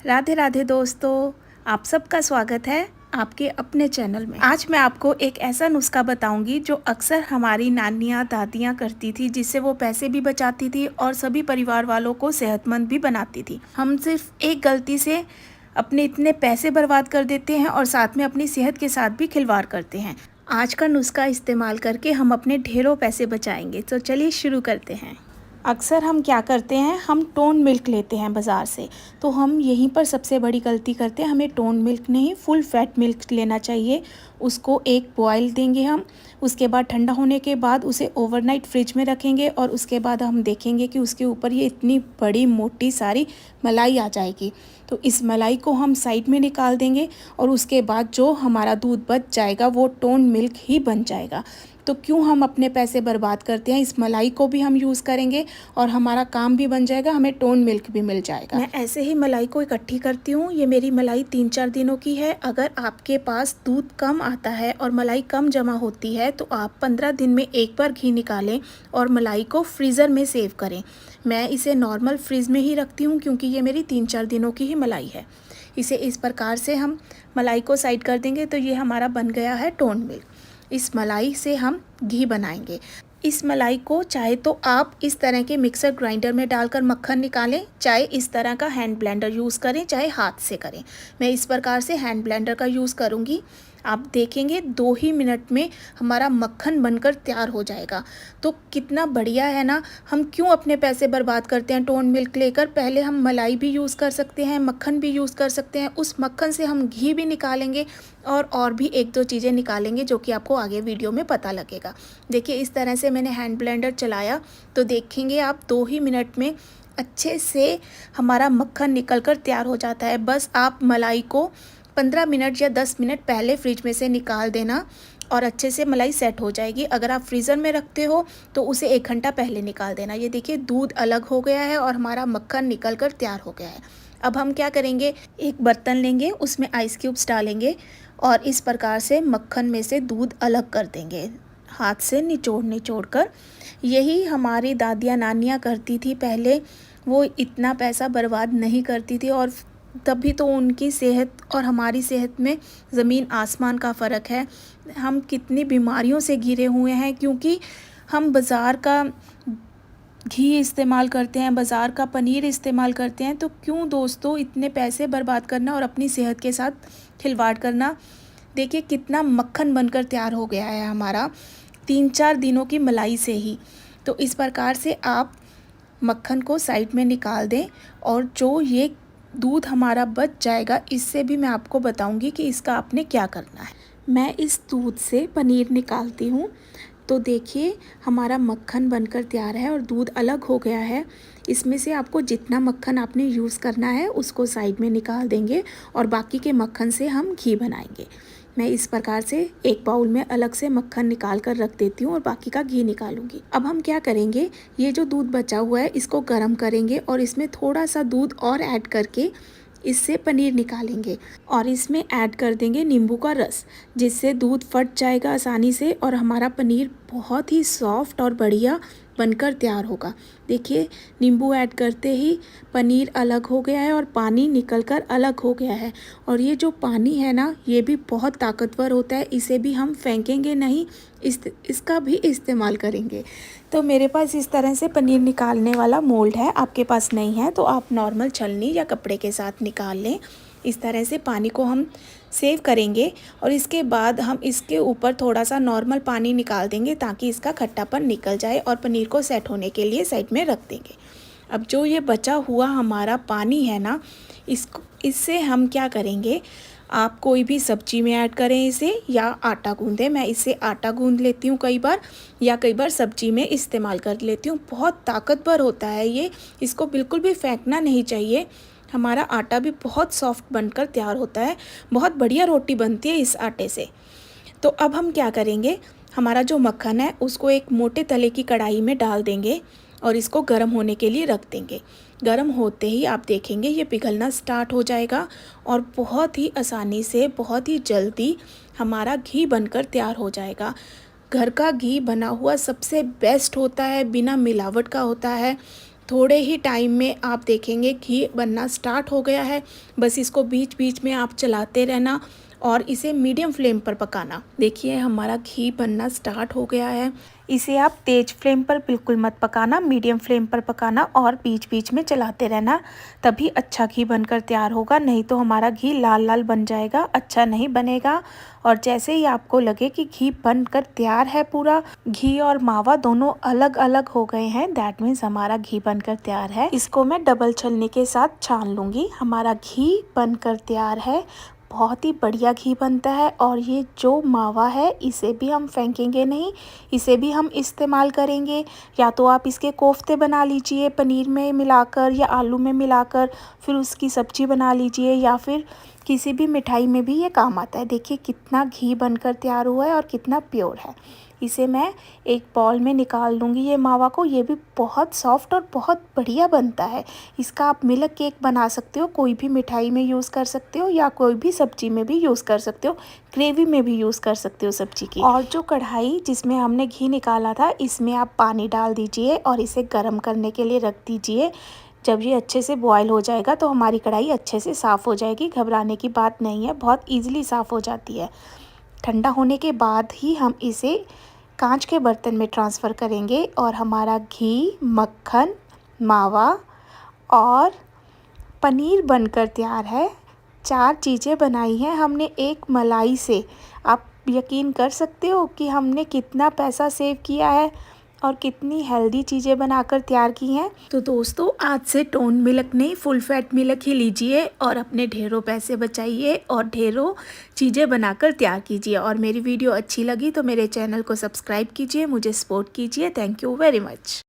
राधे राधे दोस्तों, आप सबका स्वागत है आपके अपने चैनल में। आज मैं आपको एक ऐसा नुस्खा बताऊंगी जो अक्सर हमारी नानियाँ दादियाँ करती थी, जिससे वो पैसे भी बचाती थी और सभी परिवार वालों को सेहतमंद भी बनाती थी। हम सिर्फ एक गलती से अपने इतने पैसे बर्बाद कर देते हैं और साथ में अपनी सेहत के साथ भी खिलवाड़ करते हैं। आज का नुस्खा इस्तेमाल करके हम अपने ढेरों पैसे बचाएंगे। तो चलिए शुरू करते हैं। अक्सर हम क्या करते हैं, हम टोन मिल्क लेते हैं बाज़ार से, तो हम यहीं पर सबसे बड़ी गलती करते हैं। हमें टोन मिल्क नहीं, फुल फैट मिल्क लेना चाहिए। उसको एक बॉयल देंगे हम, उसके बाद ठंडा होने के बाद उसे ओवरनाइट फ्रिज में रखेंगे और उसके बाद हम देखेंगे कि उसके ऊपर ये इतनी बड़ी मोटी सारी मलाई आ जाएगी। तो इस मलाई को हम साइड में निकाल देंगे और उसके बाद जो हमारा दूध बच जाएगा वो टोन मिल्क ही बन जाएगा। तो क्यों हम अपने पैसे बर्बाद करते हैं, इस मलाई को भी हम यूज़ करेंगे और हमारा काम भी बन जाएगा, हमें टोन मिल्क भी मिल जाएगा। मैं ऐसे ही मलाई को इकट्ठी करती हूँ। ये मेरी मलाई 3-4 दिनों की है। अगर आपके पास दूध कम आता है और मलाई कम जमा होती है तो आप 15 दिन में एक बार घी निकालें और मलाई को फ्रीज़र में सेव करें। मैं इसे नॉर्मल फ्रिज में ही रखती हूँ क्योंकि ये मेरी 3-4 दिनों की ही मलाई है। इसे इस प्रकार से हम मलाई को साइड कर देंगे तो ये हमारा बन गया है टोन मिल्क। इस मलाई से हम घी बनाएंगे। इस मलाई को चाहे तो आप इस तरह के मिक्सर ग्राइंडर में डालकर मक्खन निकालें, चाहे इस तरह का हैंड ब्लेंडर यूज़ करें, चाहे हाथ से करें। मैं इस प्रकार से हैंड ब्लेंडर का यूज़ करूँगी। आप देखेंगे 2 ही मिनट में हमारा मक्खन बनकर तैयार हो जाएगा। तो कितना बढ़िया है ना। हम क्यों अपने पैसे बर्बाद करते हैं टोन मिल्क लेकर। पहले हम मलाई भी यूज़ कर सकते हैं, मक्खन भी यूज़ कर सकते हैं। उस मक्खन से हम घी भी निकालेंगे और भी 1-2 चीज़ें निकालेंगे जो कि आपको आगे वीडियो में पता लगेगा। देखिए इस तरह से मैंने हैंड ब्लेंडर चलाया तो देखेंगे आप 2 ही मिनट में अच्छे से हमारा मक्खन निकलकर तैयार हो जाता है। बस आप मलाई को 15 मिनट या 10 मिनट पहले फ्रिज में से निकाल देना और अच्छे से मलाई सेट हो जाएगी। अगर आप फ्रीज़र में रखते हो तो उसे 1 घंटा पहले निकाल देना। ये देखिए दूध अलग हो गया है और हमारा मक्खन निकल कर तैयार हो गया है। अब हम क्या करेंगे, एक बर्तन लेंगे, उसमें आइस क्यूब्स डालेंगे और इस प्रकार से मक्खन में से दूध अलग कर देंगे, हाथ से निचोड़ कर। यही हमारी दादियाँ नानियाँ करती थी पहले। वो इतना पैसा बर्बाद नहीं करती थी और तभी तो उनकी सेहत और हमारी सेहत में ज़मीन आसमान का फ़र्क है। हम कितनी बीमारियों से घिरे हुए हैं क्योंकि हम बाज़ार का घी इस्तेमाल करते हैं, बाज़ार का पनीर इस्तेमाल करते हैं। तो क्यों दोस्तों इतने पैसे बर्बाद करना और अपनी सेहत के साथ खिलवाड़ करना। देखिए कितना मक्खन बनकर तैयार हो गया है हमारा 3-4 दिनों की मलाई से ही। तो इस प्रकार से आप मक्खन को साइड में निकाल दें और जो ये दूध हमारा बच जाएगा, इससे भी मैं आपको बताऊंगी कि इसका आपने क्या करना है। मैं इस दूध से पनीर निकालती हूँ। तो देखिए हमारा मक्खन बनकर तैयार है और दूध अलग हो गया है। इसमें से आपको जितना मक्खन आपने यूज़ करना है उसको साइड में निकाल देंगे और बाकी के मक्खन से हम घी बनाएंगे। मैं इस प्रकार से एक बाउल में अलग से मक्खन निकाल कर रख देती हूँ और बाकी का घी निकालूंगी। अब हम क्या करेंगे, ये जो दूध बचा हुआ है इसको गर्म करेंगे और इसमें थोड़ा सा दूध और ऐड करके इससे पनीर निकालेंगे और इसमें ऐड कर देंगे नींबू का रस, जिससे दूध फट जाएगा आसानी से और हमारा पनीर बहुत ही सॉफ्ट और बढ़िया बनकर तैयार होगा। देखिए नींबू ऐड करते ही पनीर अलग हो गया है और पानी निकलकर अलग हो गया है। और ये जो पानी है ना, ये भी बहुत ताकतवर होता है। इसे भी हम फेंकेंगे नहीं, इसका भी इस्तेमाल करेंगे। तो मेरे पास इस तरह से पनीर निकालने वाला मोल्ड है। आपके पास नहीं है तो आप नॉर्मल छलनी या कपड़े के साथ निकाल लें। इस तरह से पानी को हम सेव करेंगे और इसके बाद हम इसके ऊपर थोड़ा सा नॉर्मल पानी निकाल देंगे ताकि इसका खट्टापन निकल जाए और पनीर को सेट होने के लिए साइड में रख देंगे। अब जो ये बचा हुआ हमारा पानी है ना, इससे हम क्या करेंगे, आप कोई भी सब्जी में ऐड करें इसे या आटा गूंदें। मैं इसे आटा गूंद लेती हूँ कई बार, या कई बार सब्जी में इस्तेमाल कर लेती हूँ। बहुत ताकतवर होता है ये, इसको बिल्कुल भी फेंकना नहीं चाहिए। हमारा आटा भी बहुत सॉफ्ट बनकर तैयार होता है, बहुत बढ़िया रोटी बनती है इस आटे से। तो अब हम क्या करेंगे, हमारा जो मक्खन है उसको एक मोटे तले की कढ़ाई में डाल देंगे और इसको गर्म होने के लिए रख देंगे। गर्म होते ही आप देखेंगे ये पिघलना स्टार्ट हो जाएगा और बहुत ही आसानी से, बहुत ही जल्दी हमारा घी बनकर तैयार हो जाएगा। घर का घी बना हुआ सबसे बेस्ट होता है, बिना मिलावट का होता है। थोड़े ही टाइम में आप देखेंगे घी बनना स्टार्ट हो गया है। बस इसको बीच बीच में आप चलाते रहना और इसे मीडियम फ्लेम पर पकाना। देखिए हमारा घी बनना स्टार्ट हो गया है। इसे आप तेज़ फ्लेम पर बिल्कुल मत पकाना, मीडियम फ्लेम पर पकाना और बीच बीच में चलाते रहना, तभी अच्छा घी बनकर तैयार होगा। नहीं तो हमारा घी लाल लाल बन जाएगा, अच्छा नहीं बनेगा। और जैसे ही आपको लगे कि घी बनकर तैयार है, पूरा घी और मावा दोनों अलग अलग हो गए हैं, दैट मीन्स हमारा घी बनकर तैयार है। इसको मैं डबल छलनी के साथ छान लूँगी। हमारा घी बनकर तैयार है, बहुत ही बढ़िया घी बनता है। और ये जो मावा है इसे भी हम फेंकेंगे नहीं, इसे भी हम इस्तेमाल करेंगे। या तो आप इसके कोफ्ते बना लीजिए पनीर में मिलाकर या आलू में मिलाकर, फिर उसकी सब्जी बना लीजिए, या फिर किसी भी मिठाई में भी ये काम आता है। देखिए कितना घी बनकर तैयार हुआ है और कितना प्योर है। इसे मैं एक बाउल में निकाल लूँगी ये मावा को। ये भी बहुत सॉफ्ट और बहुत बढ़िया बनता है। इसका आप मिल्क केक बना सकते हो, कोई भी मिठाई में यूज़ कर सकते हो या कोई भी सब्जी में भी यूज़ कर सकते हो, ग्रेवी में भी यूज़ कर सकते हो सब्जी की। और जो कढ़ाई जिसमें हमने घी निकाला था, इसमें आप पानी डाल दीजिए और इसे गर्म करने के लिए रख दीजिए। जब ये अच्छे से बॉयल हो जाएगा तो हमारी कढ़ाई अच्छे से साफ़ हो जाएगी। घबराने की बात नहीं है, बहुत ईज़िली साफ़ हो जाती है। ठंडा होने के बाद ही हम इसे कांच के बर्तन में ट्रांसफ़र करेंगे और हमारा घी, मक्खन, मावा और पनीर बनकर तैयार है। 4 चीज़ें बनाई हैं हमने एक मलाई से। आप यकीन कर सकते हो कि हमने कितना पैसा सेव किया है और कितनी हेल्दी चीज़ें बनाकर तैयार की हैं। तो दोस्तों आज से टोन मिल्क नहीं, फुल फैट मिल्क ही लीजिए और अपने ढेरों पैसे बचाइए और ढेरों चीज़ें बनाकर तैयार कीजिए। और मेरी वीडियो अच्छी लगी तो मेरे चैनल को सब्सक्राइब कीजिए, मुझे सपोर्ट कीजिए। Thank you very much.